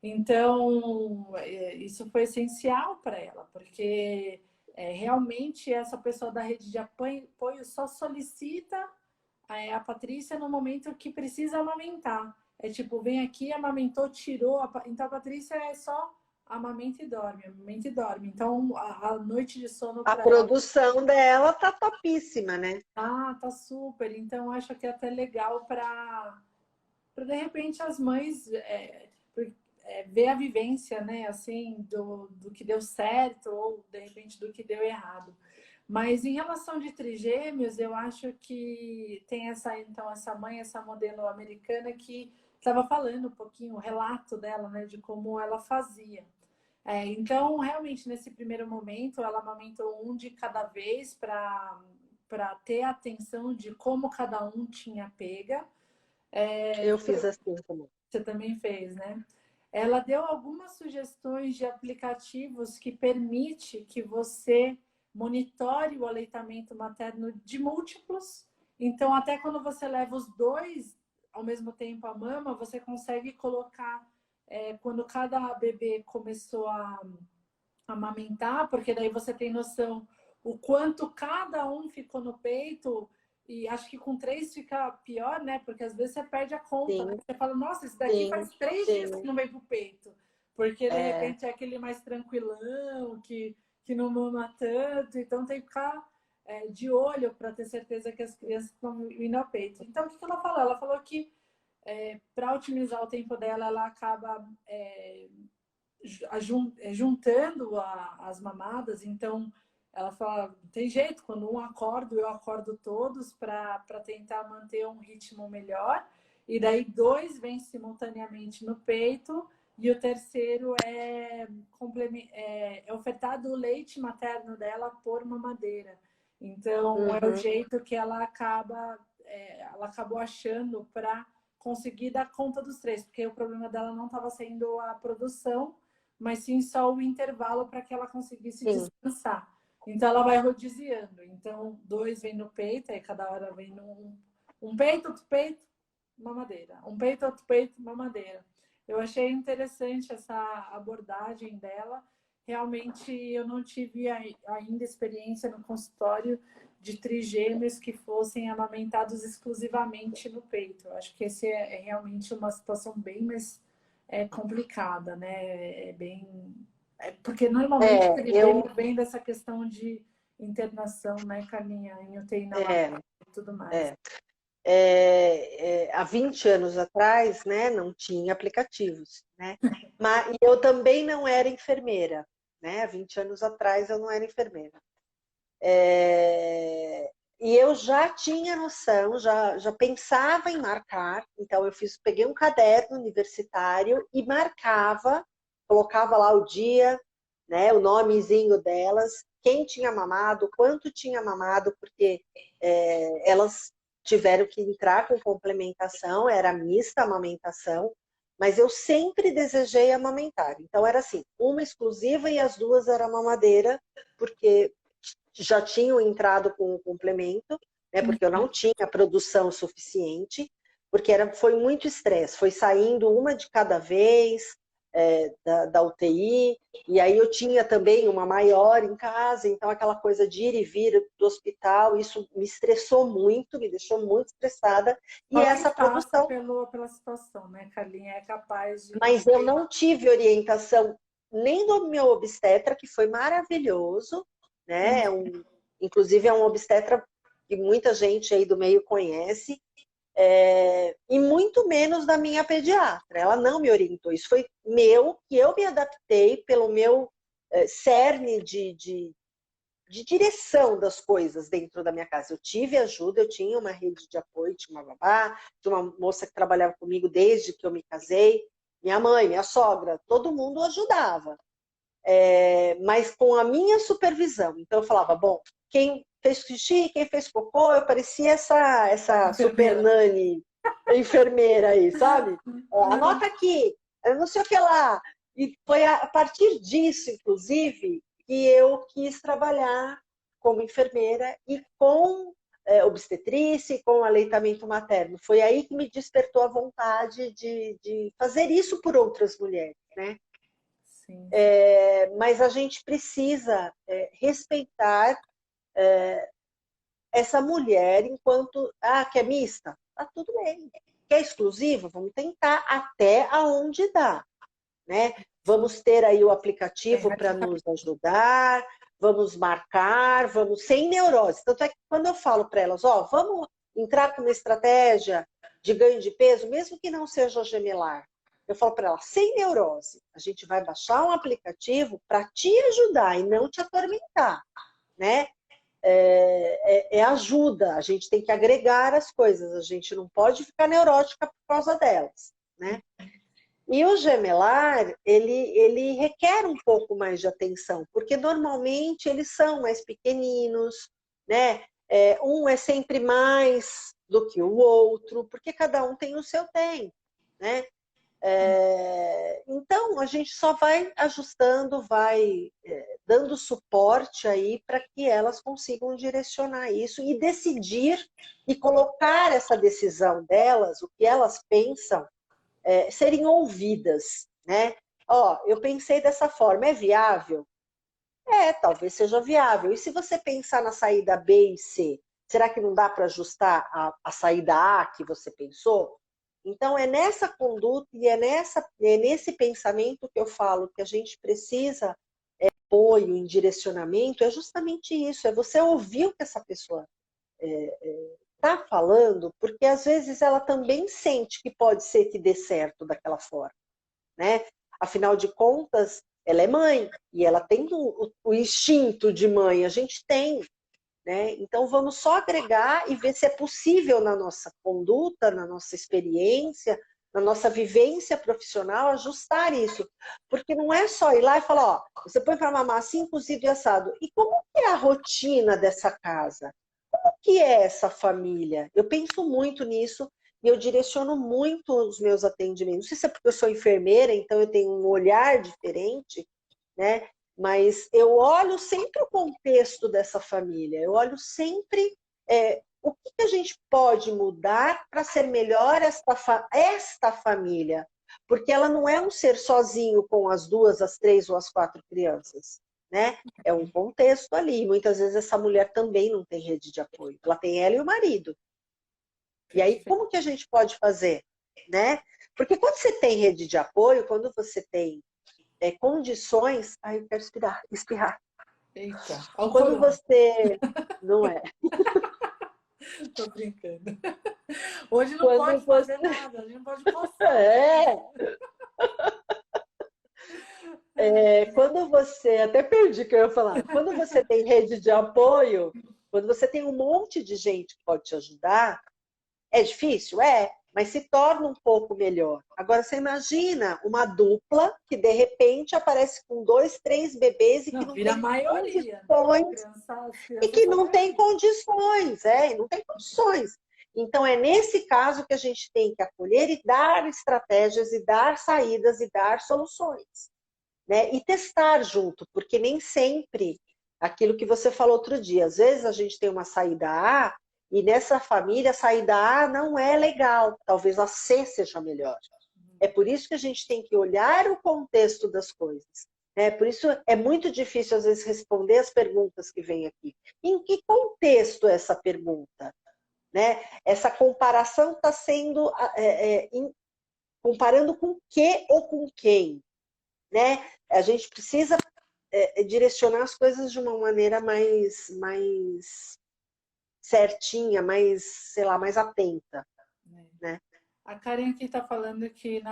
Então, isso foi essencial para ela, porque realmente essa pessoa da rede de apoio só solicita a Patrícia no momento que precisa amamentar. É tipo, vem aqui, amamentou, tirou. Então, a Patrícia é só amamenta e dorme, amamenta e dorme. Então, a noite de sono A para ela. produção dela tá topíssima, né? Tá super. Então, acho que é até legal para de repente as mães ver a vivência, né, assim, do que deu certo ou de repente do que deu errado. Mas em relação de trigêmeos, eu acho que tem essa mãe, essa modelo americana que estava falando um pouquinho, o relato dela, né, de como ela fazia. Então, realmente, nesse primeiro momento, ela amamentou um de cada vez para ter a atenção de como cada um tinha pega. Eu fiz assim também. Você também fez, né? Ela deu algumas sugestões de aplicativos que permite que você monitore o aleitamento materno de múltiplos. Então, até quando você leva os dois ao mesmo tempo à mama, você consegue colocar quando cada bebê começou a amamentar, porque daí você tem noção o quanto cada um ficou no peito. E acho que com 3 fica pior, né? Porque às vezes você perde a conta, né? Sim, Você fala, nossa, esse daqui sim, faz 3 dias que sim. não vem pro peito. Porque de repente é aquele mais tranquilão, que não mama tanto. Então tem que ficar de olho para ter certeza que as crianças estão indo ao peito. Então o que ela falou? Ela falou que para otimizar o tempo dela, ela acaba juntando as mamadas. Então ela fala, tem jeito, quando um acorda, eu acordo todos para tentar manter um ritmo melhor. E daí 2 vêm simultaneamente no peito E o terceiro é ofertado o leite materno dela por mamadeira. Então, é o jeito que ela ela acabou achando para conseguir dar conta dos três, porque o problema dela não estava sendo a produção, mas sim só o intervalo para que ela conseguisse descansar. Então, ela vai rodiziando. Então, 2 vem no peito, aí cada hora vem um peito, outro peito, mamadeira. Um peito, outro peito, mamadeira. Eu achei interessante essa abordagem dela. Realmente, eu não tive ainda experiência no consultório de trigêmeos que fossem amamentados exclusivamente no peito. Eu acho que esse é realmente uma situação bem mais complicada, né? Porque normalmente o trigêmeo vem dessa questão de internação, né, Carlinha, em UTI na mamária e tudo mais. Há 20 anos atrás, né, não tinha aplicativos, né? Mas eu também não era enfermeira, né? Há 20 anos atrás eu não era enfermeira. E eu já tinha noção, já pensava em marcar, então eu peguei um caderno universitário e marcava, colocava lá o dia, né, o nomezinho delas, quem tinha mamado, quanto tinha mamado, porque elas tiveram que entrar com complementação, era mista a amamentação, mas eu sempre desejei amamentar. Então era assim, uma exclusiva e as duas era mamadeira, porque já tinham entrado com o complemento, né, porque eu não tinha produção suficiente, porque foi muito estresse, foi saindo uma de cada vez da UTI, e aí eu tinha também uma maior em casa, então aquela coisa de ir e vir do hospital, isso me estressou muito, me deixou muito estressada, e Só essa quem passa produção... pela situação, né, Carlinha, é capaz de... Mas eu não tive orientação nem do meu obstetra, que foi maravilhoso, né? Inclusive é um obstetra que muita gente aí do meio conhece, e muito menos da minha pediatra. Ela não me orientou. Isso foi que eu me adaptei pelo meu cerne de direção das coisas dentro da minha casa. Eu tive ajuda, eu tinha uma rede de apoio, tinha uma babá, tinha uma moça que trabalhava comigo desde que eu me casei, minha mãe, minha sogra, todo mundo ajudava, mas com a minha supervisão. Então eu falava, bom, quem fez xixi, quem fez cocô, eu parecia essa super nani enfermeira aí, sabe? Anota aqui, não sei o que lá. E foi a partir disso, inclusive, que eu quis trabalhar como enfermeira e com obstetrícia, com aleitamento materno. Foi aí que me despertou a vontade de fazer isso por outras mulheres, né? Sim. Mas a gente precisa respeitar essa mulher enquanto... que é mista? Tá tudo bem. Que é exclusiva? Vamos tentar até aonde dá, né? Vamos ter aí o aplicativo para nos ajudar, vamos marcar, vamos sem neurose. Tanto é que quando eu falo para elas, vamos entrar com uma estratégia de ganho de peso, mesmo que não seja gemelar, eu falo para elas, sem neurose, a gente vai baixar um aplicativo para te ajudar e não te atormentar, né? Ajuda, a gente tem que agregar as coisas, a gente não pode ficar neurótica por causa delas, né? E o gemelar, ele requer um pouco mais de atenção, porque normalmente eles são mais pequeninos, né? Um é sempre mais do que o outro, porque cada um tem o seu tempo, né? Então, a gente só vai ajustando, vai dando suporte aí para que elas consigam direcionar isso e decidir e colocar essa decisão delas, o que elas pensam, serem ouvidas, né? Eu pensei dessa forma, é viável? Talvez seja viável. E se você pensar na saída B e C, será que não dá para ajustar a saída A que você pensou? Então, é nessa conduta e é nesse pensamento que eu falo que a gente precisa apoio, em direcionamento, é justamente isso, é você ouvir o que essa pessoa está falando, porque às vezes ela também sente que pode ser que dê certo daquela forma, né? Afinal de contas, ela é mãe e ela tem o instinto de mãe, a gente tem, né? Então vamos só agregar e ver se é possível na nossa conduta, na nossa experiência, na nossa vivência profissional, ajustar isso. Porque não é só ir lá e falar, ó, você põe para mamar assim, cozido e assado. E como que é a rotina dessa casa? Como que é essa família? Eu penso muito nisso e eu direciono muito os meus atendimentos. Não sei se é porque eu sou enfermeira, então eu tenho um olhar diferente, né? Mas eu olho sempre o contexto dessa família, eu olho sempre o que a gente pode mudar para ser melhor esta família, porque ela não é um ser sozinho com as duas, as três ou as quatro crianças, né? É um contexto ali. Muitas vezes essa mulher também não tem rede de apoio, ela tem ela e o marido. E aí, como que a gente pode fazer, né? Porque quando você tem rede de apoio, quando você tem condições... Ai, eu quero espirrar. Eita, Quando você... Não é. Tô brincando. Hoje não Quando pode você... fazer nada, a gente não pode coçar. É. Quando você... Até perdi o que eu ia falar. Quando você tem rede de apoio, quando você tem um monte de gente que pode te ajudar, é difícil? É, mas se torna um pouco melhor. Agora, você imagina uma dupla que, de repente, aparece com 2, 3 bebês e que Não, não vira a tem maioria, né? condições, As e crianças que são não tem maioria. condições, e não tem condições. Então, é nesse caso que a gente tem que acolher e dar estratégias, e dar saídas, e dar soluções, né? E testar junto, porque nem sempre aquilo que você falou outro dia, às vezes a gente tem uma saída A e nessa família a saída A não é legal, talvez a C seja melhor. É por isso que a gente tem que olhar o contexto das coisas. Né? Por isso é muito difícil às vezes responder as perguntas que vêm aqui. Em que contexto é essa pergunta? Né? Essa comparação está sendo comparando com o que ou com quem? Né? A gente precisa direcionar as coisas de uma maneira mais certinha, mais, sei lá, mais atenta. Né? A Karen aqui está falando que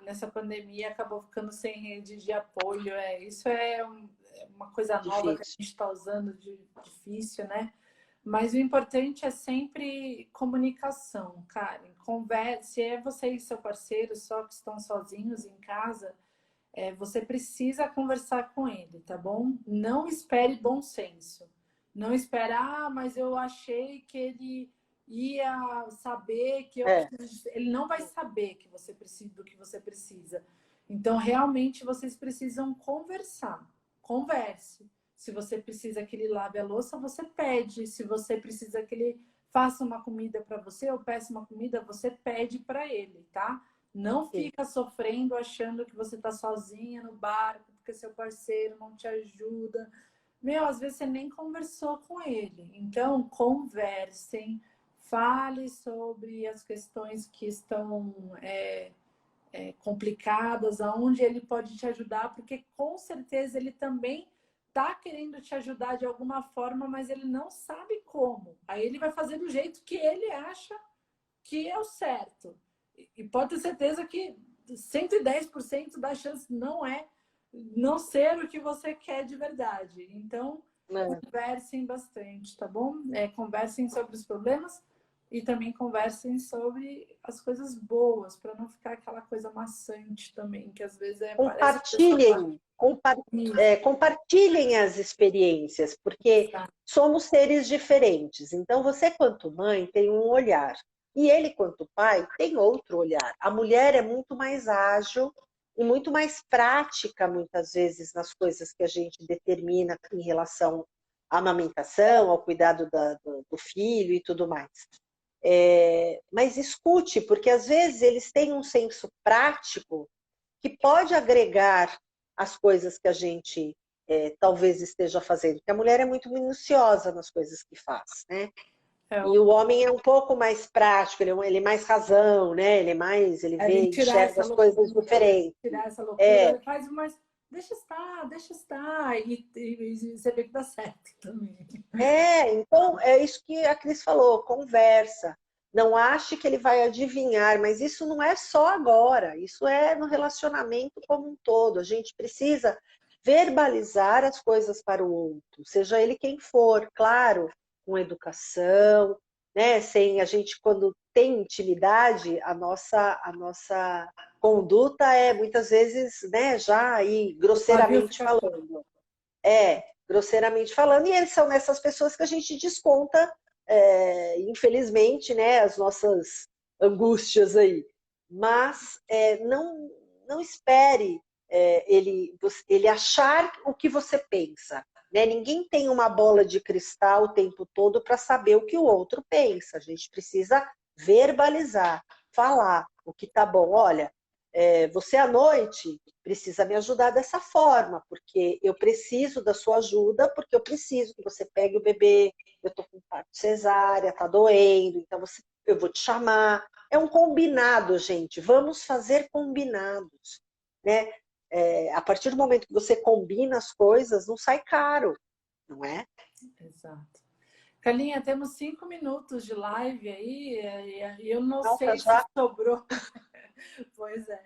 nessa pandemia acabou ficando sem rede de apoio. Isso é uma coisa nova que a Difícil. gente está usando, difícil, né? Mas o importante é sempre comunicação, Karen. Converse, se é você e seu parceiro só que estão sozinhos em casa, você precisa conversar com ele, tá bom? Não espere bom senso. Não espere, mas eu achei que ele ia saber que eu preciso. Ele não vai saber que você precisa do que você precisa. Então, realmente, vocês precisam conversar. Converse. Se você precisa que ele lave a louça, você pede. Se você precisa que ele faça uma comida para você ou peça uma comida, você pede para ele, tá? Não fica sofrendo achando que você está sozinha no barco, porque seu parceiro não te ajuda. Às vezes você nem conversou com ele. Então, conversem, fale sobre as questões que estão complicadas, aonde ele pode te ajudar, porque com certeza ele também está querendo te ajudar de alguma forma, mas ele não sabe como. Aí ele vai fazer do jeito que ele acha que é o certo. E pode ter certeza que 110% da chance não ser o que você quer de verdade. Então, conversem bastante, tá bom? Conversem sobre os problemas e também conversem sobre as coisas boas, para não ficar aquela coisa maçante também, que às vezes parece que compartilhem as experiências, porque somos seres diferentes. Então, você, quanto mãe, tem um olhar. E ele, quanto pai, tem outro olhar. A mulher é muito mais ágil e muito mais prática, muitas vezes, nas coisas que a gente determina em relação à amamentação, ao cuidado do filho e tudo mais. Mas escute, porque às vezes eles têm um senso prático que pode agregar as coisas que a gente talvez esteja fazendo. Porque a mulher é muito minuciosa nas coisas que faz, né? E o homem é um pouco mais prático, ele é mais razão, né? Ele vê, enxerga as coisas diferentes. Tirar essa loucura, ele faz mais, deixa estar, e você vê que dá certo também. Então, é isso que a Cris falou, conversa. Não ache que ele vai adivinhar, mas isso não é só agora, isso é no relacionamento como um todo. A gente precisa verbalizar as coisas para o outro, seja ele quem for, claro, com educação, né? Sem a gente, quando tem intimidade, a nossa conduta é muitas vezes, né, já aí O pavio grosseiramente fica curto. falando. Grosseiramente falando, e eles são nessas pessoas que a gente desconta, infelizmente, né, as nossas angústias aí. Mas não espere ele achar o que você pensa. Né? Ninguém tem uma bola de cristal o tempo todo para saber o que o outro pensa. A gente precisa verbalizar, falar o que tá bom. Olha, você à noite precisa me ajudar dessa forma, porque eu preciso da sua ajuda, porque eu preciso que você pegue o bebê, eu estou com parto cesárea, está doendo, então eu vou te chamar. É um combinado, gente. Vamos fazer combinados, né? A partir do momento que você combina as coisas, não sai caro, não é? Exato. Carlinha, temos 5 minutos de live aí, e eu não Nossa, sei se já. sobrou. Pois é.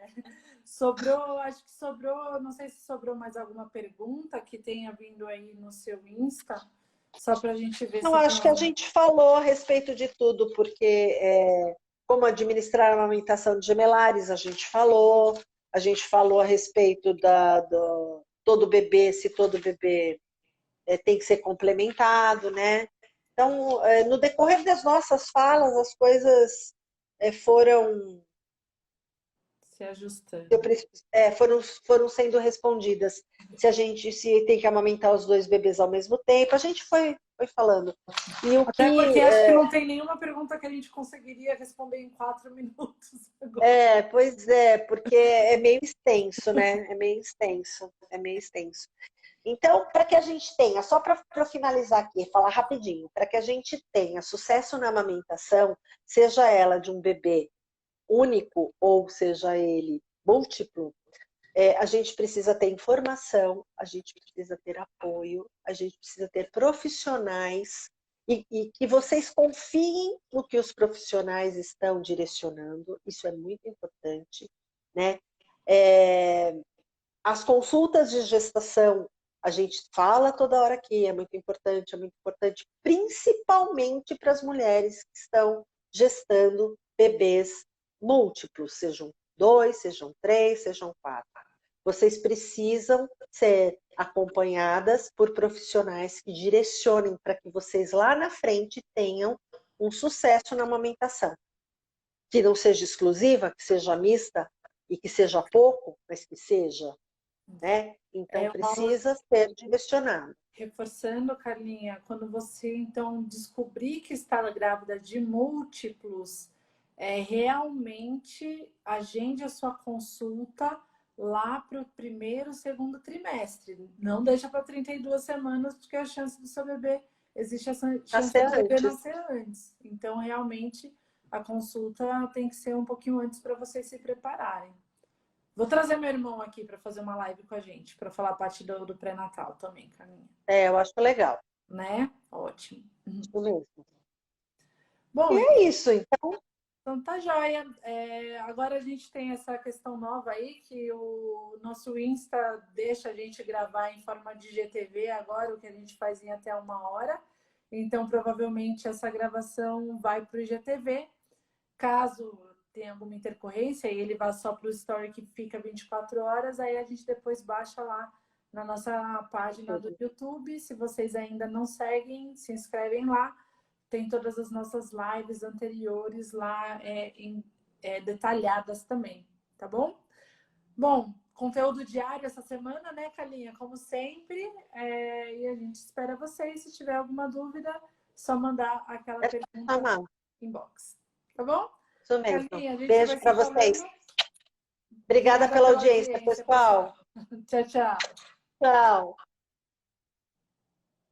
Sobrou, acho que sobrou, não sei se sobrou mais alguma pergunta que tenha vindo aí no seu Insta, só para a gente ver Não, se tem acho que a alguma. gente falou a respeito de tudo, porque como administrar a amamentação de gemelares, a gente falou a respeito todo bebê, se todo bebê tem que ser complementado, né? Então, no decorrer das nossas falas, as coisas foram Se eu ajustando. foram sendo respondidas. Se tem que amamentar os dois bebês ao mesmo tempo, a gente foi falando. E o Até que porque acho que não tem nenhuma pergunta que a gente conseguiria responder em 4 minutos agora. pois é, porque é meio extenso, né? É meio extenso, é meio extenso. Então, para que a gente tenha, só para finalizar aqui, falar rapidinho, para que a gente tenha sucesso na amamentação, seja ela de um bebê único ou seja ele múltiplo, a gente precisa ter informação, a gente precisa ter apoio, a gente precisa ter profissionais e que vocês confiem no que os profissionais estão direcionando, isso é muito importante, né? As consultas de gestação, a gente fala toda hora aqui, é muito importante, principalmente para as mulheres que estão gestando bebês múltiplos, sejam 2, sejam 3, sejam 4. Vocês precisam ser acompanhadas por profissionais que direcionem para que vocês lá na frente tenham um sucesso na amamentação. Que não seja exclusiva, que seja mista e que seja pouco, mas que seja, né? Então precisa ser direcionado. Reforçando, Carlinha, quando você então descobrir que está grávida de múltiplos, realmente agende a sua consulta lá para o primeiro, segundo trimestre. Não deixa para 32 semanas, porque a chance do seu bebê, existe a chance do bebê nascer antes. Então, realmente, a consulta tem que ser um pouquinho antes para vocês se prepararem. Vou trazer meu irmão aqui para fazer uma live com a gente, para falar a parte do pré-natal também, Carlinha. Eu acho legal. Né? Ótimo. Isso mesmo. Bom, E é isso, então. Então tá joia. Agora a gente tem essa questão nova aí, que o nosso Insta deixa a gente gravar em forma de GTV agora, o que a gente faz em até 1 hora. Então, provavelmente, essa gravação vai para o IGTV. Caso tenha alguma intercorrência e ele vá só para o Story, que fica 24 horas, aí a gente depois baixa lá na nossa página do YouTube. Se vocês ainda não seguem, se inscrevem lá. Tem todas as nossas lives anteriores lá detalhadas também, tá bom? Bom, conteúdo diário essa semana, né, Carlinha? Como sempre. E a gente espera vocês. Se tiver alguma dúvida, só mandar aquela pergunta no inbox. Tá bom? Isso mesmo. Carlinha, a gente Beijo vai para se vocês. falando. Obrigada pela audiência, pessoal. Tchau, tchau. Tchau.